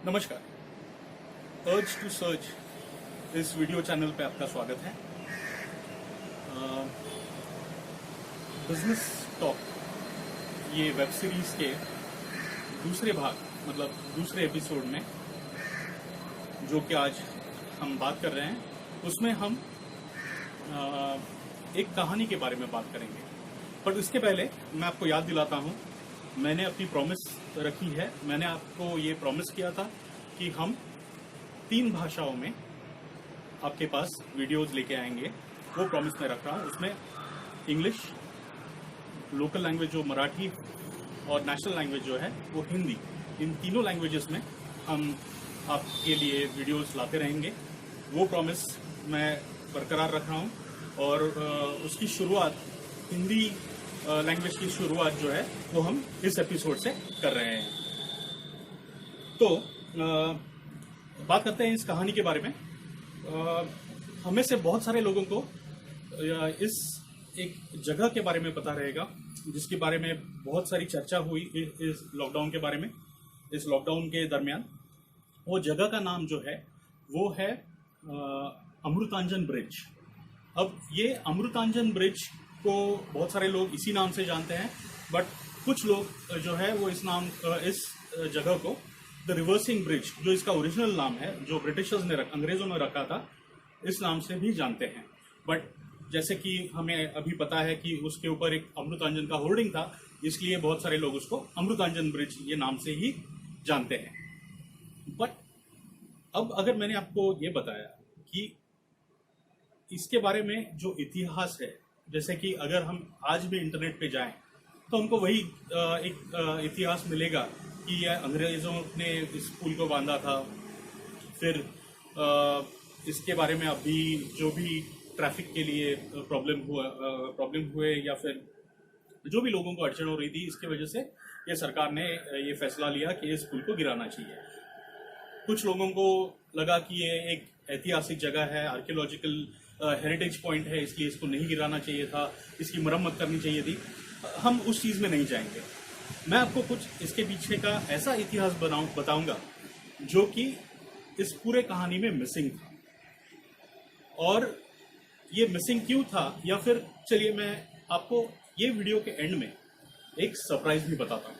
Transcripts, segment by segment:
नमस्कार। Urge to search इस video channel पे आपका स्वागत है। बिजनेस टॉक ये वेब सीरीज के दूसरे भाग मतलब दूसरे एपिसोड में जो कि आज हम बात कर रहे हैं, उसमें हम एक कहानी के बारे में बात करेंगे। पर इसके पहले मैं आपको याद दिलाता हूँ, मैंने अपनी प्रॉमिस रखी है। मैंने आपको ये प्रॉमिस किया था कि हम 3 भाषाओं में आपके पास वीडियोस लेके आएंगे। वो प्रॉमिस मैं रख रहा हूँ। उसमें इंग्लिश, लोकल लैंग्वेज जो मराठी और नेशनल लैंग्वेज जो है वो हिंदी, इन तीनों लैंग्वेजेस में हम आपके लिए वीडियोस लाते रहेंगे। वो प्रॉमिस मैं बरकरार रख रहा हूँ और उसकी शुरुआत हिंदी लैंग्वेज की शुरुआत जो है वो हम इस एपिसोड से कर रहे हैं। तो बात करते हैं इस कहानी के बारे में। हमें से बहुत सारे लोगों को इस एक जगह के बारे में पता रहेगा जिसके बारे में बहुत सारी चर्चा हुई इस लॉकडाउन के बारे में। इस लॉकडाउन के दरमियान वो जगह का नाम जो है वो है अमृतांजन ब्रिज। अब ये अमृतांजन ब्रिज को बहुत सारे लोग इसी नाम से जानते हैं, बट कुछ लोग जो है वो इस जगह को द रिवर्सिंग ब्रिज, जो इसका ओरिजिनल नाम है, जो ब्रिटिशर्स ने अंग्रेजों ने रखा था, इस नाम से भी जानते हैं। बट जैसे कि हमें अभी पता है कि उसके ऊपर एक अमृतांजन का होर्डिंग था, इसलिए बहुत सारे लोग उसको अमृतांजन ब्रिज ये नाम से ही जानते हैं। बट अब अगर मैंने आपको ये बताया कि इसके बारे में जो इतिहास है, जैसे कि अगर हम आज भी इंटरनेट पे जाएं तो हमको वही एक इतिहास मिलेगा कि यह अंग्रेज़ों ने इस पुल को बांधा था। फिर इसके बारे में अभी जो भी ट्रैफिक के लिए प्रॉब्लम हुए या फिर जो भी लोगों को अड़चन हो रही थी, इसकी वजह से ये सरकार ने ये फैसला लिया कि इस पुल को गिराना चाहिए। कुछ लोगों को लगा कि ये एक ऐतिहासिक जगह है, आर्कियोलॉजिकल हेरिटेज पॉइंट है, इसलिए इसको नहीं गिराना चाहिए था, इसकी मरम्मत करनी चाहिए थी। हम उस चीज़ में नहीं जाएंगे। मैं आपको कुछ इसके पीछे का ऐसा इतिहास बताऊंगा जो कि इस पूरे कहानी में मिसिंग था। और ये मिसिंग क्यों था, या फिर चलिए मैं आपको ये वीडियो के एंड में एक सरप्राइज भी बताता हूँ।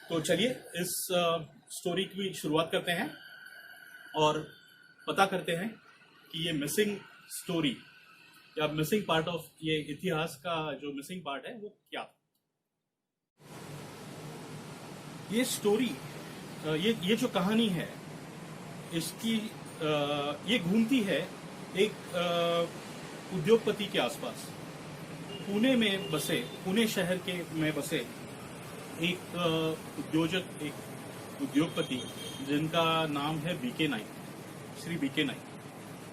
तो चलिए इस स्टोरी की शुरुआत करते हैं और पता करते हैं कि ये मिसिंग स्टोरी या मिसिंग पार्ट ऑफ ये इतिहास का जो मिसिंग पार्ट है वो क्या था। ये स्टोरी ये जो कहानी है इसकी ये घूमती है एक उद्योगपति के आसपास। पुणे शहर में बसे एक उद्योगपति जिनका नाम है बीके नाइक, श्री बीके नाइक।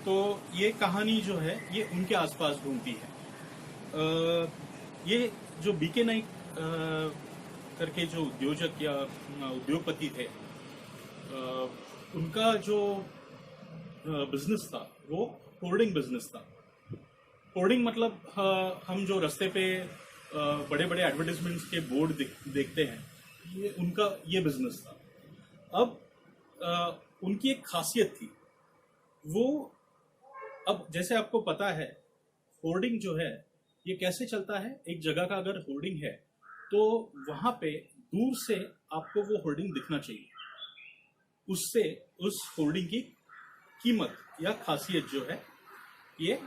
तो ये कहानी जो है ये उनके आसपास घूमती है। ये जो बीके नाइक करके जो उद्योगपति थे, उनका जो बिजनेस था वो होर्डिंग बिजनेस था। होर्डिंग मतलब हम जो रास्ते पे बड़े बड़े एडवर्टाइजमेंट्स के बोर्ड देखते हैं, ये उनका ये बिजनेस था। अब उनकी एक खासियत थी, वो अब जैसे आपको पता है होर्डिंग जो है ये कैसे चलता है। एक जगह का अगर होर्डिंग है तो वहां पे दूर से आपको वो होर्डिंग दिखना चाहिए, उससे उस होर्डिंग की कीमत या खासियत जो है ये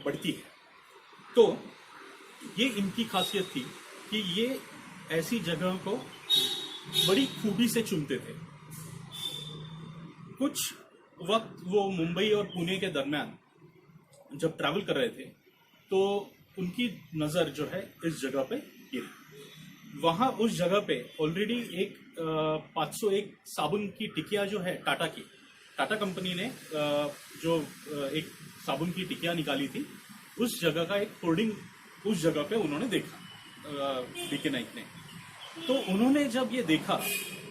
बढ़ती है। तो ये इनकी खासियत थी कि ये ऐसी जगह को बड़ी खूबी से चुनते थे। कुछ वक्त वो मुंबई और पुणे के दरमियान जब ट्रैवल कर रहे थे तो उनकी नज़र जो है इस जगह पे गिरी। वहाँ उस जगह पे ऑलरेडी एक 501 साबुन की टिकिया जो है टाटा कंपनी ने जो एक साबुन की टिकिया निकाली थी, उस जगह का एक होर्डिंग उस जगह पे उन्होंने देखा बीके नाइक ने। तो उन्होंने जब ये देखा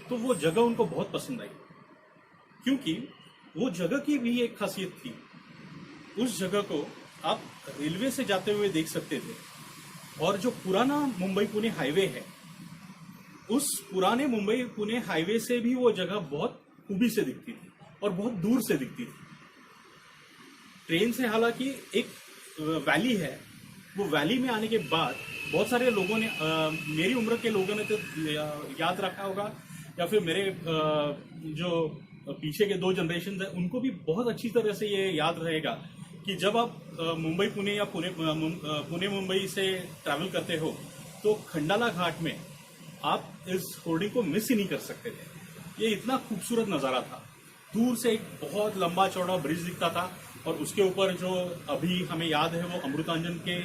तो वो जगह उनको बहुत पसंद आई, क्योंकि वो जगह की भी एक खासियत थी। उस जगह को आप रेलवे से जाते हुए देख सकते थे, और जो पुराना मुंबई पुणे हाईवे है, उस पुराने मुंबई पुणे हाईवे से भी वो जगह बहुत खूबी से दिखती थी और बहुत दूर से दिखती थी। ट्रेन से हालांकि एक वैली है, वो वैली में आने के बाद बहुत सारे लोगों ने मेरी उम्र के लोगों ने तो याद रखा होगा, या फिर मेरे जो पीछे के 2 जनरेशन है उनको भी बहुत अच्छी तरह से ये याद रहेगा कि जब आप मुंबई पुणे या पुणे मुंबई से ट्रैवल करते हो तो खंडाला घाट में आप इस होर्डिंग को मिस ही नहीं कर सकते थे। ये इतना खूबसूरत नज़ारा था। दूर से एक बहुत लंबा चौड़ा ब्रिज दिखता था और उसके ऊपर जो अभी हमें याद है वो अमृतांजन के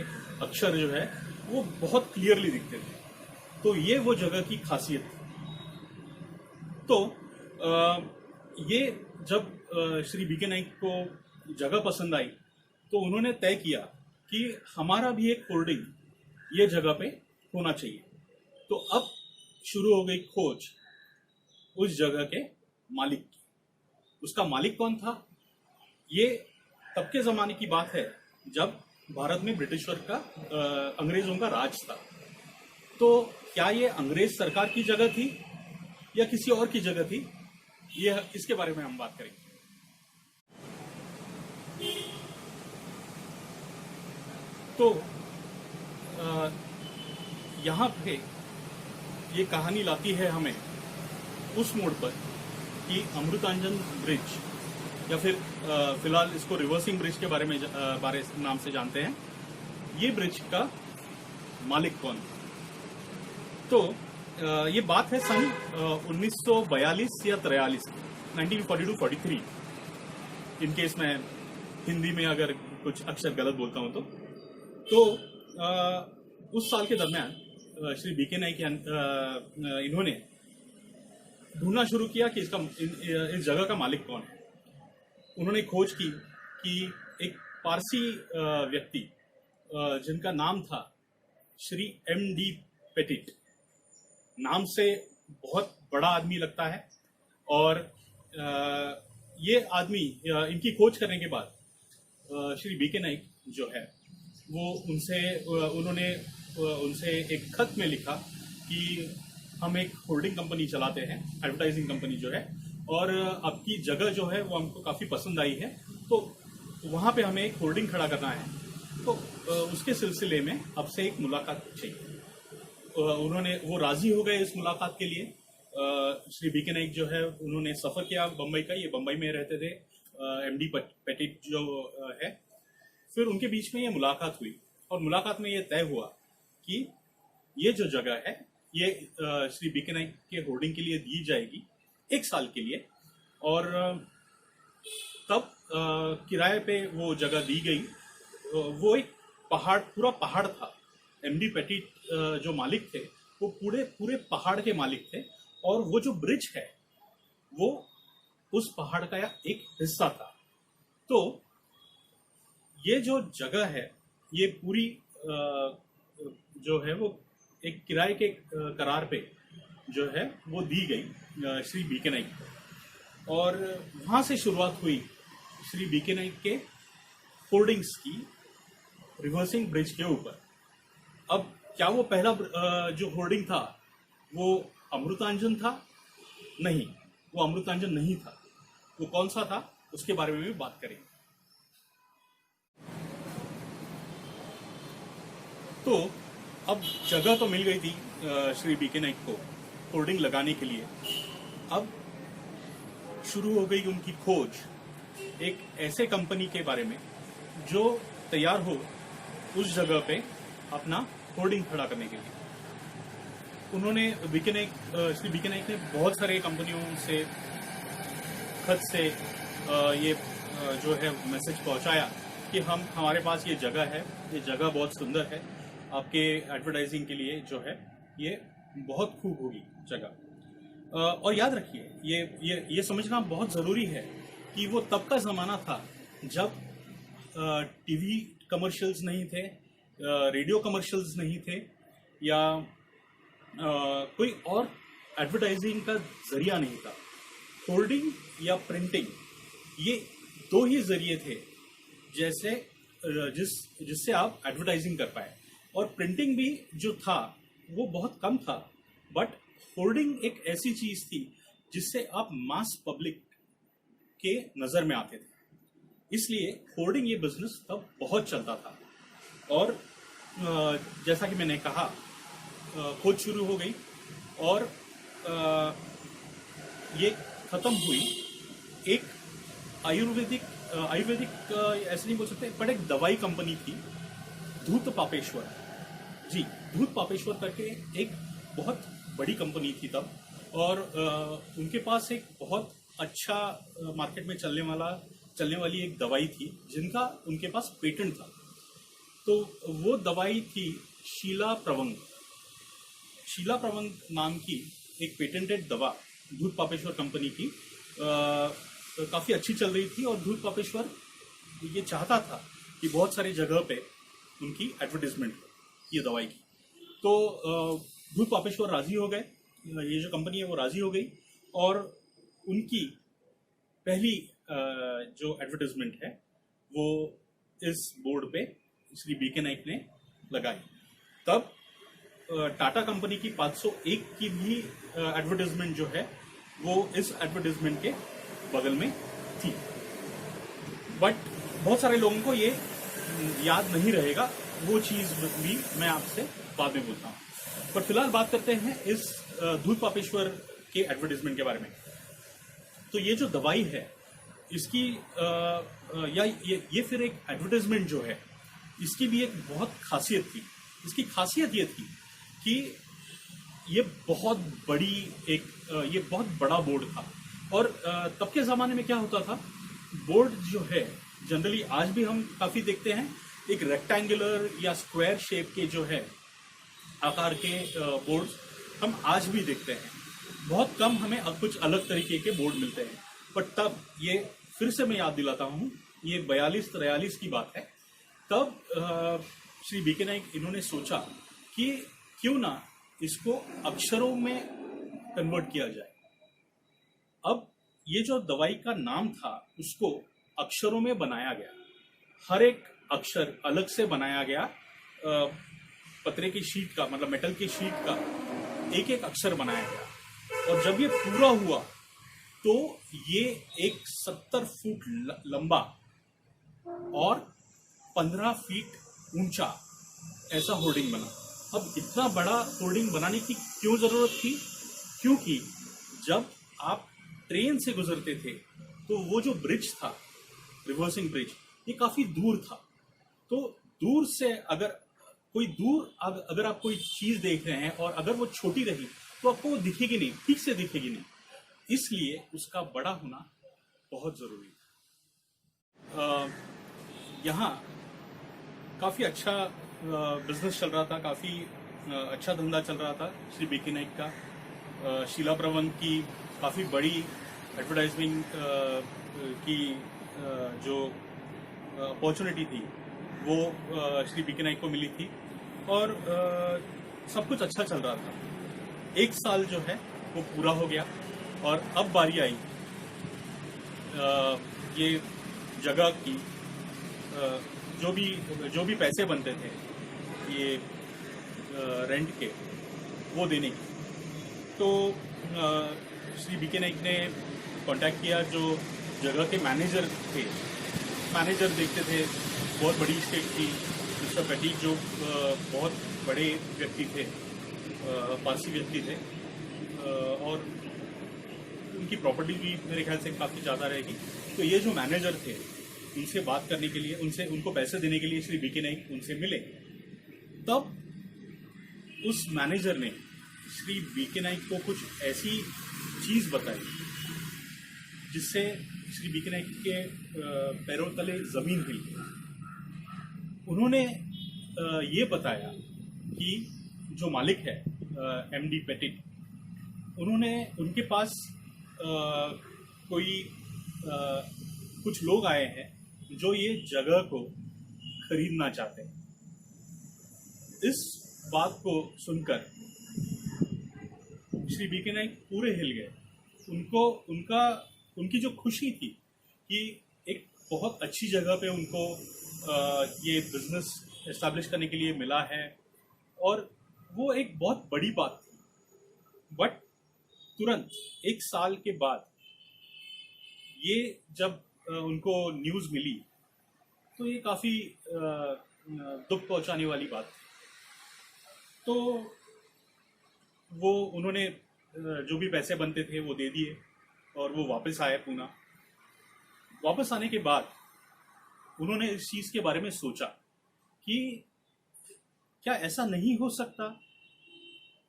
अक्षर जो है वो बहुत क्लियरली दिखते थे। तो ये वो जगह की खासियत थी। तो ये जब श्री बीके नाइक को जगह पसंद आई तो उन्होंने तय किया कि हमारा भी एक होर्डिंग ये जगह पे होना चाहिए। तो अब शुरू हो गई खोज उस जगह के मालिक की। उसका मालिक कौन था? ये तब के ज़माने की बात है जब भारत में ब्रिटिशर का अंग्रेज़ों का राज था। तो क्या ये अंग्रेज सरकार की जगह थी या किसी और की जगह थी, ये इसके बारे में हम बात करेंगे। तो यहाँ पे ये कहानी लाती है हमें उस मोड़ पर कि अमृतांजन ब्रिज, या फिर फिलहाल इसको रिवर्सिंग ब्रिज के बारे नाम से जानते हैं, ये ब्रिज का मालिक कौन था। तो ये बात है सन 1942 या 43, 1942-43, इन केस मैं हिंदी में अगर कुछ अक्षर गलत बोलता हूं तो उस साल के दरमियान श्री बीके नाइक इन्होंने ढूंढना शुरू किया कि इस जगह का मालिक कौन है। उन्होंने खोज की कि एक पारसी व्यक्ति जिनका नाम था श्री M.D. पेटिट, नाम से बहुत बड़ा आदमी लगता है, और ये आदमी, इनकी खोज करने के बाद श्री बीके नाइक जो है वो उन्होंने उनसे एक खत में लिखा कि हम एक होल्डिंग कंपनी चलाते हैं, एडवर्टाइजिंग कंपनी जो है, और आपकी जगह जो है वो हमको काफ़ी पसंद आई है, तो वहाँ पे हमें एक होल्डिंग खड़ा करना है। तो उसके सिलसिले में आपसे एक मुलाकात चाहिए। वो राजी हो गए इस मुलाकात के लिए। श्री बीके नाइक जो है उन्होंने सफ़र किया बम्बई का, ये बम्बई में रहते थे, M.D. पेटिट जो है। फिर उनके बीच में ये मुलाकात हुई और मुलाकात में ये तय हुआ कि ये जो जगह है ये श्री बीके नाइक के होर्डिंग के लिए दी जाएगी 1 साल के लिए, और तब किराए पे वो जगह दी गई। वो एक पूरा पहाड़ था। M.D. पेटिट जो मालिक थे वो पूरे पहाड़ के मालिक थे, और वो जो ब्रिज है वो उस पहाड़ का एक हिस्सा था। तो ये जो जगह है ये पूरी जो है वो एक किराए के करार पे जो है वो दी गई श्री बीके नाइक को, और वहाँ से शुरुआत हुई श्री बीके नाइक के होर्डिंग्स की रिवर्सिंग ब्रिज के ऊपर। अब क्या वो पहला जो होर्डिंग था वो अमृतांजन था? नहीं, वो अमृतांजन नहीं था। वो कौन सा था उसके बारे में भी बात करेंगे। तो अब जगह तो मिल गई थी श्री बीके नाइक को होर्डिंग लगाने के लिए। अब शुरू हो गई उनकी खोज एक ऐसे कंपनी के बारे में जो तैयार हो उस जगह पे अपना होर्डिंग खड़ा करने के लिए। उन्होंने श्री बीके नाइक ने बहुत सारे कंपनियों से खत से ये जो है मैसेज पहुंचाया कि हमारे पास ये जगह है, ये जगह बहुत सुंदर है, आपके एडवर्टाइजिंग के लिए जो है ये बहुत खूब होगी जगह। और याद रखिए ये समझना बहुत ज़रूरी है कि वो तब का ज़माना था जब टीवी कमर्शियल्स नहीं थे, रेडियो कमर्शियल्स नहीं थे, या कोई और एडवर्टाइजिंग का जरिया नहीं था। होर्डिंग या प्रिंटिंग ये 2 ही जरिए थे जैसे जिससे आप एडवर्टाइजिंग कर पाए, और प्रिंटिंग भी जो था वो बहुत कम था, बट होर्डिंग एक ऐसी चीज़ थी जिससे आप मास पब्लिक के नज़र में आते थे। इसलिए होर्डिंग ये बिजनेस तब बहुत चलता था। और जैसा कि मैंने कहा, खोज शुरू हो गई और ये ख़त्म हुई एक आयुर्वेदिक ऐसे नहीं बोल सकते, बट एक दवाई कंपनी थी, धूत पापेश्वर। जी, धूत पापेश्वर करके एक बहुत बड़ी कंपनी थी तब। और उनके पास एक बहुत अच्छा मार्केट में चलने वाली एक दवाई थी जिनका उनके पास पेटेंट था। तो वो दवाई थी शीला प्रवंग। शीला प्रवंग नाम की एक पेटेंटेड दवा धूत पापेश्वर कंपनी की काफ़ी अच्छी चल रही थी। और धूत पापेश्वर ये चाहता था कि बहुत सारी जगह पे उनकी एडवर्टीजमेंट हो ये दवाई की। तो धूत पापेश्वर राजी हो गए, ये जो कंपनी है वो राजी हो गई और उनकी पहली जो एडवर्टीजमेंट है वो इस बोर्ड पे श्री बीके नाइक ने लगाई। तब टाटा कंपनी की 501 की भी एडवर्टीजमेंट जो है वो इस एडवर्टीजमेंट के बगल में थी। बट बहुत सारे लोगों को ये याद नहीं रहेगा, वो चीज़ भी मैं आपसे बाद में बोलता हूँ। पर फिलहाल बात करते हैं इस धूत पापेश्वर के एडवर्टीजमेंट के बारे में। तो ये जो दवाई है इसकी या ये फिर एक एडवर्टीजमेंट जो है इसकी भी एक बहुत खासियत थी। इसकी खासियत ये थी कि ये बहुत बड़ा बोर्ड था। और तब के ज़माने में क्या होता था, बोर्ड जो है जनरली आज भी हम काफ़ी देखते हैं, एक रेक्टेंगुलर या स्क्वायर शेप के जो है आकार के बोर्ड्स हम आज भी देखते हैं। बहुत कम हमें अब कुछ अलग तरीके के बोर्ड मिलते हैं। पर तब ये फिर से मैं याद दिलाता हूँ, ये 42-43 की बात है। तब श्री बीके नाइक इन्होंने सोचा कि क्यों ना इसको अक्षरों में कन्वर्ट किया जाए। अब ये जो दवाई का नाम था उसको अक्षरों में बनाया गया, हर एक अक्षर अलग से बनाया गया। पतरे की शीट का, मतलब मेटल की शीट का एक एक अक्षर बनाया गया। और जब ये पूरा हुआ तो ये एक 70 फुट लंबा और 15 फीट ऊंचा ऐसा होर्डिंग बना। अब इतना बड़ा होर्डिंग बनाने की क्यों जरूरत थी? क्योंकि जब आप ट्रेन से गुजरते थे तो वो जो ब्रिज था, रिवर्सिंग ब्रिज, ये काफी दूर था। तो दूर से अगर आप कोई चीज देख रहे हैं और अगर वो छोटी रही तो आपको वो दिखेगी नहीं, ठीक से दिखेगी नहीं। इसलिए उसका बड़ा होना बहुत जरूरी था। यहाँ काफी अच्छा बिजनेस चल रहा था, काफी अच्छा धंधा चल रहा था श्री बीके नाइक का। शीला प्रवंग की काफी बड़ी एडवर्टाइजमेंट की जो अपॉर्चुनिटी थी वो श्री बीके नाइक को मिली थी और सब कुछ अच्छा चल रहा था। एक साल जो है वो पूरा हो गया और अब बारी आई ये जगह की जो भी पैसे बनते थे ये रेंट के, वो देने की। तो श्री बीके नाइक ने कांटेक्ट किया जो जगह के मैनेजर थे। मैनेजर देखते थे, बहुत बड़ी स्टेट थी, मिस्टर पैटीक जो बहुत बड़े व्यक्ति थे, पारसी व्यक्ति थे और उनकी प्रॉपर्टी भी मेरे ख्याल से काफ़ी ज़्यादा रहेगी। तो ये जो मैनेजर थे उनसे बात करने के लिए, उनको पैसे देने के लिए श्री बीके नाइक उनसे मिले। तब उस मैनेजर ने श्री बीके नाइक को कुछ ऐसी चीज़ बताई जिससे श्री बीके नाइक के पैरों तले ज़मीन हिल गई। उन्होंने ये बताया कि जो मालिक है एमडी पेटिक, उनके पास कुछ लोग आए हैं जो ये जगह को खरीदना चाहते हैं। इस बात को सुनकर श्री बीके नाइक पूरे हिल गए। उनकी जो खुशी थी कि एक बहुत अच्छी जगह पे उनको ये बिजनेस एस्टैब्लिश करने के लिए मिला है और वो एक बहुत बड़ी बात थी। बट तुरंत 1 साल के बाद ये जब उनको न्यूज़ मिली तो ये काफ़ी दुख पहुंचाने वाली बात थी। तो वो उन्होंने जो भी पैसे बनते थे वो दे दिए और वो वापस आए पूना। वापस आने के बाद उन्होंने इस चीज़ के बारे में सोचा कि क्या ऐसा नहीं हो सकता,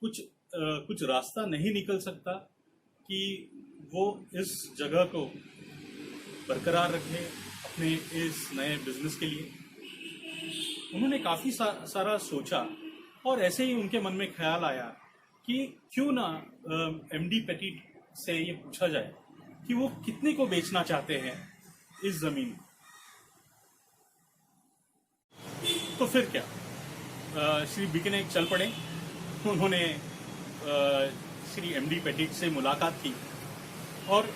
कुछ रास्ता नहीं निकल सकता कि वो इस जगह को बरकरार रखे अपने इस नए बिजनेस के लिए। उन्होंने काफ़ी सारा सोचा और ऐसे ही उनके मन में ख्याल आया कि क्यों ना एमडी पेटिट से ये पूछा जाए कि वो कितने को बेचना चाहते हैं इस जमीन। तो फिर क्या, श्री बीके नाइक चल पड़े। उन्होंने श्री एमडी पेटिट से मुलाकात की और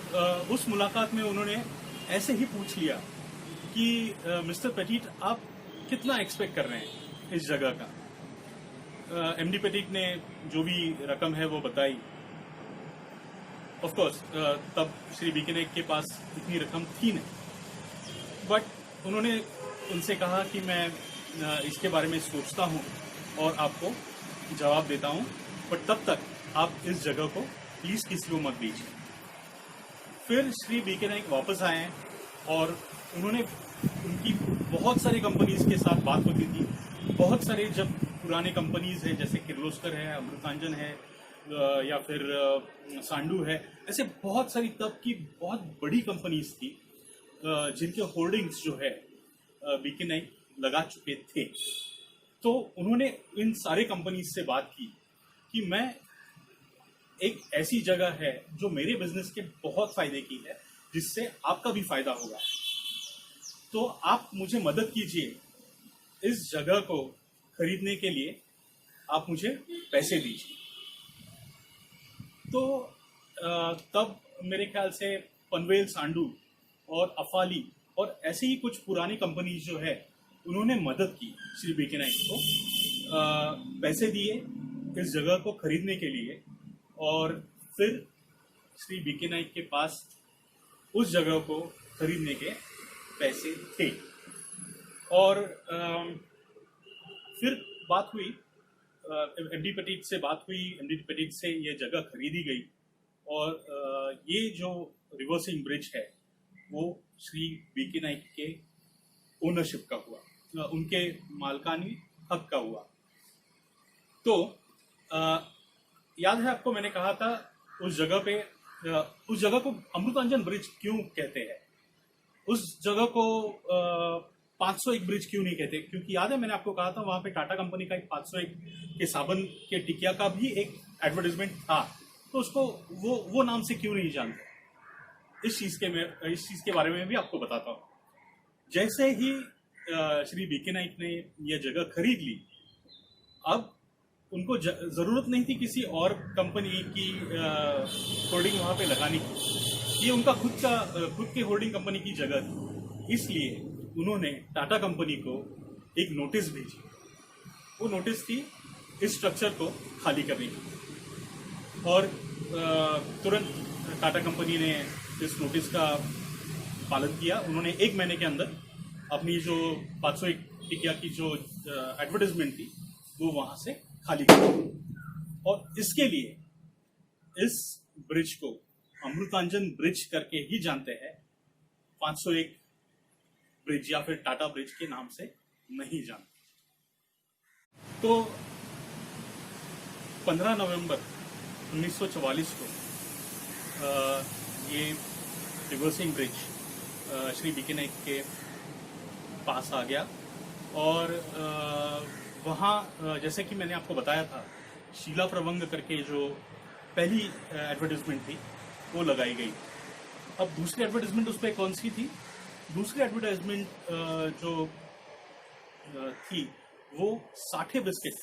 उस मुलाकात में उन्होंने ऐसे ही पूछ लिया कि मिस्टर पेटिट आप कितना एक्सपेक्ट कर रहे हैं इस जगह का। एमडी पेटिट ने जो भी रकम है वो बताई। ऑफ कोर्स तब श्री बीके नाइक के पास इतनी रकम थी नहीं, बट उन्होंने उनसे कहा कि मैं इसके बारे में सोचता हूँ और आपको जवाब देता हूँ, बट तब तक आप इस जगह को प्लीज़ किसी को मत दीजिए। फिर श्री बीके नाइक वापस आए और उन्होंने उनकी बहुत सारी कंपनीज के साथ बात होती थी। बहुत सारे जब पुराने कंपनीज हैं जैसे किर्लोस्कर है, अमृतांजन है या फिर सांडू है, ऐसे बहुत सारी तब की बहुत बड़ी कंपनीज थी जिनके होर्डिंग्स जो है बीके नाइक लगा चुके थे। तो उन्होंने इन सारे कंपनीज से बात की कि मैं एक ऐसी जगह है जो मेरे बिजनेस के बहुत फायदे की है, जिससे आपका भी फायदा होगा, तो आप मुझे मदद कीजिए, इस जगह को खरीदने के लिए आप मुझे पैसे दीजिए। तो तब मेरे ख्याल से पनवेल सांडू और अफाली और ऐसे ही कुछ पुरानी कंपनीज जो है उन्होंने मदद की श्री बीके नाइक को, पैसे दिए इस जगह को खरीदने के लिए। और फिर श्री बीके नाइक के पास उस जगह को खरीदने के पैसे थे। और फिर बात हुई, एमडी पेटिट से बात हुई, एमडी पेटिट से ये जगह खरीदी गई और ये जो रिवर्सिंग ब्रिज है वो श्री बीके नाइक के ओनरशिप का हुआ, उनके मालकानी हक का हुआ। तो याद है आपको, मैंने कहा था उस जगह को अमृतांजन ब्रिज क्यों कहते हैं, उस जगह को 501 ब्रिज क्यों नहीं कहते, क्योंकि याद है मैंने आपको कहा था वहां पे टाटा कंपनी का एक 501 के साबन के टिकिया का भी एक एडवर्टाइजमेंट था, तो उसको वो नाम से क्यों नहीं जानते। इस चीज के बारे में भी आपको बताता हूँ। जैसे ही श्री बीके नाइक ने यह जगह खरीद ली, अब उनको जरूरत नहीं थी किसी और कंपनी की होर्डिंग वहां पे लगाने की, ये उनका खुद के होर्डिंग कंपनी की जगह थी। इसलिए उन्होंने टाटा कंपनी को एक नोटिस भेजी। वो नोटिस थी इस स्ट्रक्चर को खाली करने की, और तुरंत टाटा कंपनी ने इस नोटिस का पालन किया। उन्होंने 1 महीने के अंदर अपनी जो 501 टिकिया की जो एडवर्टाइजमेंट थी वो वहां से खाली कर दी। और इसके लिए इस ब्रिज को अमृतांजन ब्रिज करके ही जानते हैं, 501 ब्रिज या फिर टाटा ब्रिज के नाम से नहीं जानते। तो 15 नवंबर 1944 को ये reversing bridge Shri BK Naik के पास आ गया। और वहाँ जैसे कि मैंने आपको बताया था, शीला प्रवंग करके जो पहली एडवर्टाइजमेंट थी वो लगाई गई। अब दूसरी एडवर्टाइजमेंट उस पर कौन सी थी? दूसरी एडवर्टाइजमेंट जो थी वो साठे बिस्किट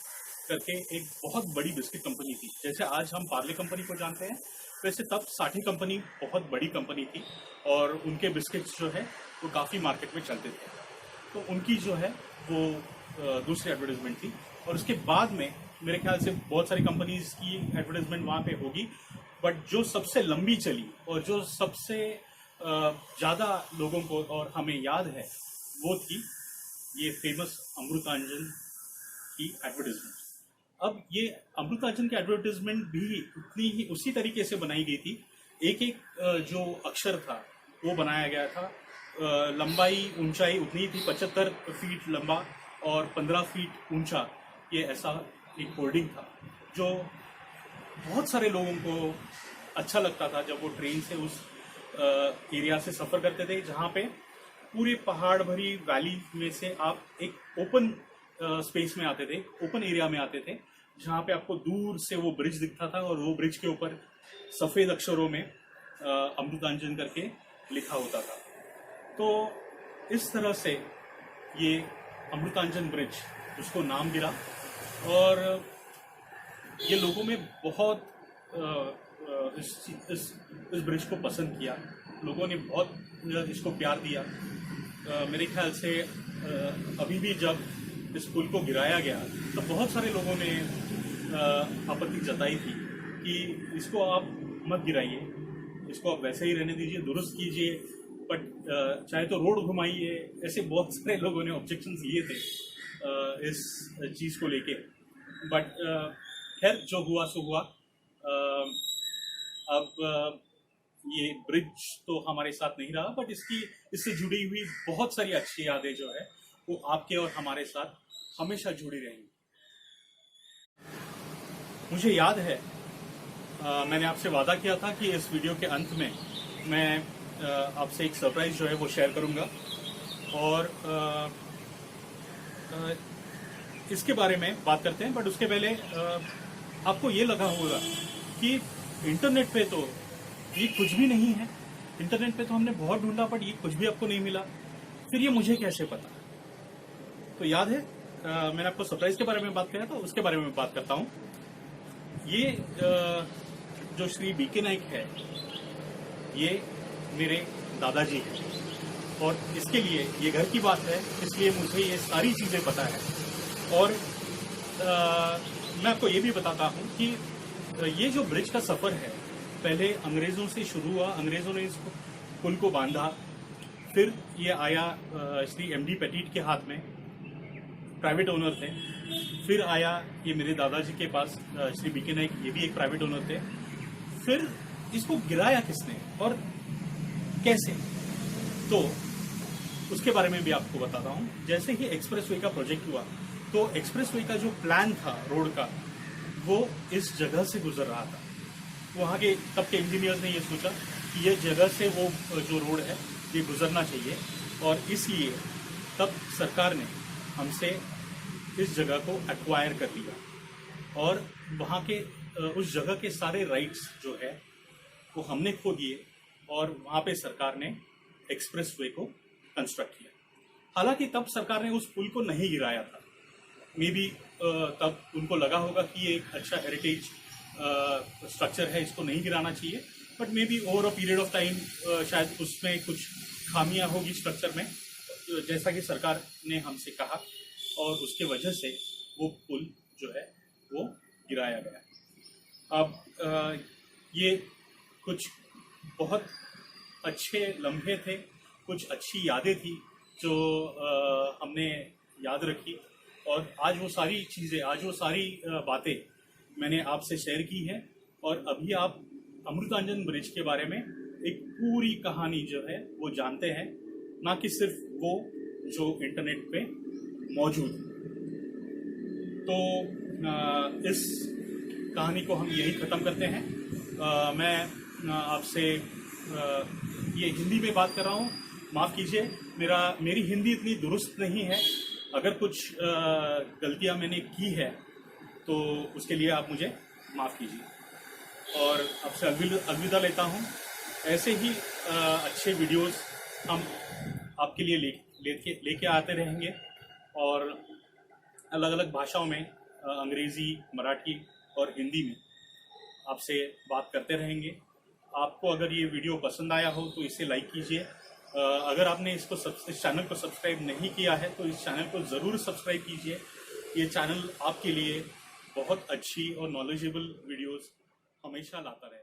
करके एक बहुत बड़ी बिस्किट कंपनी थी। जैसे आज हम पार्ले कंपनी को जानते हैं, वैसे तब साठे कंपनी बहुत बड़ी कंपनी थी और उनके बिस्किट्स जो है वो काफ़ी मार्केट में चलते थे। तो उनकी जो है वो दूसरी एडवर्टाइजमेंट थी। और उसके बाद में मेरे ख्याल से बहुत सारी कंपनीज की एडवर्टाइजमेंट वहाँ पे होगी। बट जो सबसे लंबी चली और जो सबसे ज़्यादा लोगों को और हमें याद है वो थी ये फेमस अमृतांजन की एडवर्टीजमेंट। अब ये अमृतांजन की एडवर्टीजमेंट भी उतनी ही उसी तरीके से बनाई गई थी। एक एक जो अक्षर था वो बनाया गया था। लंबाई ऊंचाई उतनी थी, 75 फीट लंबा और 15 फीट ऊंचा ये ऐसा एक होर्डिंग था जो बहुत सारे लोगों को अच्छा लगता था जब वो ट्रेन से उस एरिया से सफ़र करते थे जहाँ पे पूरे पहाड़ भरी वैली में से आप एक ओपन स्पेस में आते थे, ओपन एरिया में आते थे जहाँ पे आपको दूर से वो ब्रिज दिखता था और वो ब्रिज के ऊपर सफ़ेद अक्षरों में अमृतांजन करके लिखा होता था। तो इस तरह से ये अमृतांजन ब्रिज उसको नाम गिरा और ये लोगों में बहुत इस ब्रिज को पसंद किया, लोगों ने बहुत इसको प्यार दिया। मेरे ख्याल से अभी भी जब इस पुल को गिराया गया तो बहुत सारे लोगों ने आपत्ति जताई थी कि इसको आप मत गिराइए, इसको आप वैसे ही रहने दीजिए, दुरुस्त कीजिए, बट चाहे तो रोड घुमाइए। ऐसे बहुत सारे लोगों ने ऑब्जेक्शंस लिए थे इस चीज़ को लेके। बट खैर जो हुआ सो हुआ। अब ये ब्रिज तो हमारे साथ नहीं रहा, बट इससे जुड़ी हुई बहुत सारी अच्छी यादें जो है वो आपके और हमारे साथ हमेशा जुड़ी रहेंगी। मुझे याद है मैंने आपसे वादा किया था कि इस वीडियो के अंत में मैं आपसे एक सरप्राइज जो है वो शेयर करूंगा और इसके बारे में बात करते हैं। बट उसके पहले आपको ये लगा होगा कि इंटरनेट पे तो ये कुछ भी नहीं है, इंटरनेट पे तो हमने बहुत ढूंढा बट ये कुछ भी आपको नहीं मिला, फिर ये मुझे कैसे पता। तो याद है मैंने आपको सरप्राइज के बारे में बात किया था, उसके बारे में बात करता हूँ। ये जो श्री बीके नाइक है ये मेरे दादाजी हैं और इसके लिए ये घर की बात है, इसलिए मुझे ये सारी चीज़ें पता है। और मैं आपको ये भी बताता हूँ कि ये जो ब्रिज का सफ़र है पहले अंग्रेज़ों से शुरू हुआ, अंग्रेज़ों ने इस पुल को बांधा, फिर ये आया श्री एमडी पेटीट के हाथ में, प्राइवेट ओनर थे। फिर आया ये मेरे दादाजी के पास श्री बीके नाइक, ये भी एक प्राइवेट ओनर थे। फिर इसको गिराया किसने और कैसे, तो उसके बारे में भी आपको बताता हूँ। जैसे ही एक्सप्रेसवे का प्रोजेक्ट हुआ तो एक्सप्रेसवे का जो प्लान था रोड का वो इस जगह से गुजर रहा था। वहाँ के तब के इंजीनियर्स ने ये सोचा कि ये जगह से वो जो रोड है ये गुजरना चाहिए और इसलिए तब सरकार ने हमसे इस जगह को एक्वायर कर लिया और वहाँ के उस जगह के सारे राइट्स जो है वो हमने खो दिए और वहाँ पे सरकार ने एक्सप्रेसवे को कंस्ट्रक्ट किया। हालांकि तब सरकार ने उस पुल को नहीं गिराया था, मे बी तब उनको लगा होगा कि ये एक अच्छा हेरिटेज स्ट्रक्चर है, इसको नहीं गिराना चाहिए, but may be over a period of time शायद उसमें कुछ खामियां होगी स्ट्रक्चर में, जैसा कि सरकार ने हमसे कहा और उसके वजह से वो पुल जो है वो गिराया गया। अब ये कुछ बहुत अच्छे लम्हे थे, कुछ अच्छी यादें थी जो हमने याद रखी और आज वो सारी चीज़ें, आज वो सारी बातें मैंने आपसे शेयर की हैं और अभी आप अमृतांजन ब्रिज के बारे में एक पूरी कहानी जो है वो जानते हैं, ना कि सिर्फ वो जो इंटरनेट पे मौजूद। तो इस कहानी को हम यही ख़त्म करते हैं। मैं आपसे ये हिंदी में बात कर रहा हूँ, माफ़ कीजिए, मेरी हिंदी इतनी दुरुस्त नहीं है, अगर कुछ गलतियाँ मैंने की है तो उसके लिए आप मुझे माफ़ कीजिए और आपसे अलविदा लेता हूँ। ऐसे ही अच्छे वीडियोस हम आपके लिए लेके आते रहेंगे और अलग अलग भाषाओं में, अंग्रेज़ी, मराठी और हिंदी में आपसे बात करते रहेंगे। आपको अगर ये वीडियो पसंद आया हो तो इसे लाइक कीजिए। अगर आपने इस चैनल को सब्सक्राइब नहीं किया है तो इस चैनल को ज़रूर सब्सक्राइब कीजिए। ये चैनल आपके लिए बहुत अच्छी और नॉलेजेबल वीडियोस हमेशा लाता रहेगा।